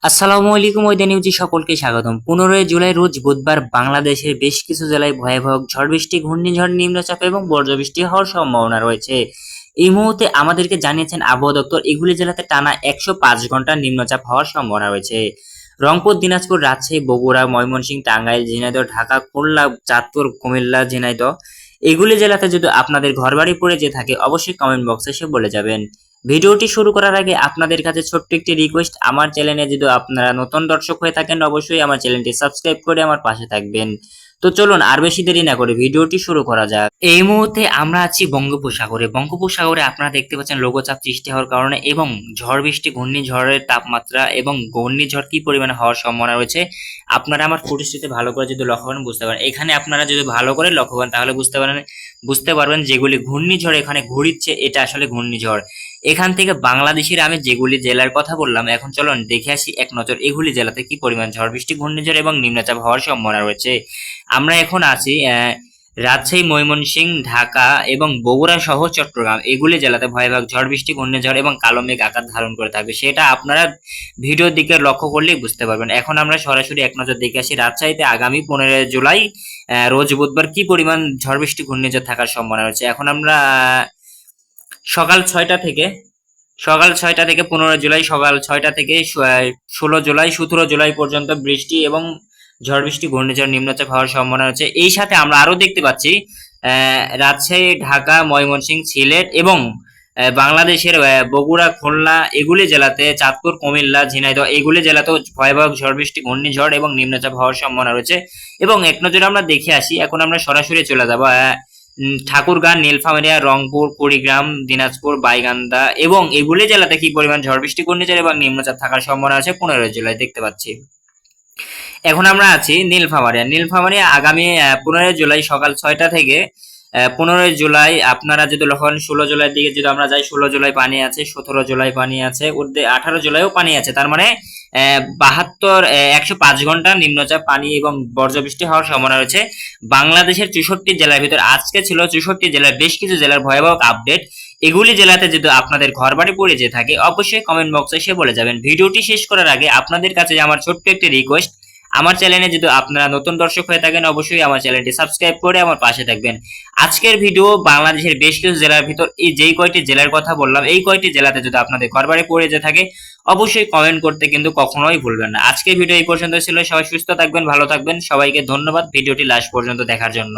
আসসালামু আলাইকুম ওয়েদার নিউজে সকলকে স্বাগতম। 15 জুলাই রোজ বুধবার বাংলাদেশের বেশ কিছু জেলায় ভয়াবহ ঝড় বৃষ্টি, ঘূর্ণিঝড়, নিম্নচাপ এবং বজ্রবৃষ্টি হওয়ার সম্ভাবনা রয়েছে। এই মুহূর্তে আমাদেরকে জানিয়েছেন আবহাওয়া দপ্তর এগুলি জেলাতে টানা 105 ঘন্টা নিম্নচাপ হওয়ার সম্ভাবনা রয়েছে। রংপুর, দিনাজপুর, রাজশাহী, বগুড়া, ময়মনসিংহ, টাঙ্গাইল, ঝিনাইদহ, ঢাকা, খুলনা, চাঁদপুর, কুমিল্লা, ঝিনাইদহ এগুলি জেলাতে যদি আপনাদের ঘরবাড়ি পড়ে যেয়ে থাকে অবশ্যই কমেন্ট বক্সে এসে বলে যাবেন। ভিডিওটি শুরু করার আগে আপনাদের কাছে ছোট্ট একটি রিকোয়েস্ট, আমার চ্যানেলে যদি আপনারা নতুন দর্শক হয়ে থাকেন অবশ্যই আমার চ্যানেলটি সাবস্ক্রাইব করে আমার পাশে থাকবেন। তো চলুন আর বেশি দেরি না করে ভিডিওটি শুরু করা যাক। এই মুহূর্তে আমরা আছি বঙ্গোপসাগরে। বঙ্গোপসাগরে আপনারা দেখতে পাচ্ছেন লঘুচাপ সৃষ্টি হওয়ার কারণে এবং ঝড় বৃষ্টি, ঘূর্ণিঝড়ের তাপমাত্রা এবং ঘূর্ণিঝড় কি পরিমাণে হওয়ার সম্ভাবনা রয়েছে আপনারা আমার ফুটেজটিতে ভালো করে যদি লক্ষ্য করেন বুঝতে পারেন। এখানে আপনারা যদি ভালো করে লক্ষ্য করেন তাহলে বুঝতে পারবেন যেগুলি ঘূর্ণিঝড় এখানে ঘুরিচ্ছে এটা আসলে ঘূর্ণিঝড়। এখান থেকে বাংলাদেশের আমি যেগুলি জেলার কথা বললাম এখন চলুন দেখে আসি এক নজর এগুলি জেলাতে কি পরিমাণ ঝড় বৃষ্টি, ঘূর্ণিঝড় এবং নিম্নচাপ হওয়ার সম্ভাবনা রয়েছে। আমরা এখন আছি রাজশাহী, ময়মনসিংহ, ঢাকা এবং বগুড়া সহ চট্টগ্রাম এগুলি জেলাতে ভয়াবহ ঝড় বৃষ্টি, ঘূর্ণিঝড় এবং কালো মেঘ আকার ধারণ করে থাকবে। সেটা আপনারা ভিডিওর দিকে লক্ষ্য করলেই বুঝতে পারবেন। এখন আমরা সরাসরি এক নজর দেখে আসি রাজশাহীতে আগামী 15 জুলাই রোজ বুধবার কি পরিমাণ ঝড় বৃষ্টি, ঘূর্ণিঝড় থাকার সম্ভাবনা রয়েছে। এখন আমরা সকাল 6টা থেকে 15 জুলাই সকাল 6টা থেকে 16 জুলাই 17 জুলাই পর্যন্ত বৃষ্টি এবং ঝড় বৃষ্টি, ঘূর্ণিঝড়, নিম্নচাপ হওয়ার সম্ভাবনা রয়েছে। এই সাথে আমরা আরো দেখতে পাচ্ছি রাজশাহী, ঢাকা, ময়মনসিংহ, সিলেট এবং বাংলাদেশের বগুড়া, খুলনা এগুলি জেলাতে, চাঁদপুর, কুমিল্লা, ঝিনাইদহ এগুলি জেলাতেও ভয়াবহ ঝড় বৃষ্টি, ঘূর্ণিঝড় এবং নিম্নচাপ হওয়ার সম্ভাবনা রয়েছে। এবং এক নজরে আমরা দেখে আসি, এখন আমরা সরাসরি চলে যাব ঠাকুরগাঁও, নীলফামারীয়া, রংপুর, কুড়িগ্রাম, দিনাজপুর, গাইবান্ধা এবং এগুলি জেলাতে কি পরিমাণ ঝড় বৃষ্টি, ঘূর্ণিঝড় এবং নিম্নচাপ থাকার সম্ভাবনা আছে 15 জুলাই দেখতে পাচ্ছি। এখন আমরা আছি নীলফামারীয়া আগামী 15 জুলাই সকাল 6টা থেকে 15 জুলাই আপনারা যদি লক্ষ্য করেন 16 জুলাই দিকে যদি আমরা যাই 16 জুলাই পানি আছে, 17 জুলাই পানি আছে, 18 জুলাইও পানি আছে। তার মানে 105 ঘন্টা নিম্নচাপ, পানি এবং বজ্রবৃষ্টি হওয়ার সম্ভাবনা রয়েছে বাংলাদেশের 64 জেলার ভিতর। আজকে ছিল 64 জেলার বেশ কিছু জেলার ভয়াবহ আপডেট। এগুলি জেলাতে যদি আপনাদের ঘরবাড়ি পড়ে যেয়ে থাকে অবশ্যই কমেন্ট বক্সে এসে বলে যাবেন। ভিডিওটি শেষ করার আগে আপনাদের কাছে আমার ছোট্ট একটি রিকোয়েস্ট, আমার চ্যানেলে যদি আপনারা নতুন দর্শক হয়ে থাকেন অবশ্যই আমার চ্যানেলটি সাবস্ক্রাইব করে আমার পাশে থাকবেন। আজকের ভিডিও বাংলাদেশের বেশ কিছু জেলার ভিতর এই যেই কয়টি জেলার কথা বললাম এই কয়টি জেলাতে যদি আপনাদের ঘরবাড়ি পড়ে যেয়ে থাকে অবশ্যই কমেন্ট করতে কিন্তু কখনোই ভুলবেন না। আজকের ভিডিও এই পর্যন্ত ছিল। সবাই সুস্থ থাকবেন, ভালো থাকবেন। সবাইকে ধন্যবাদ ভিডিওটি লাস্ট পর্যন্ত দেখার জন্য।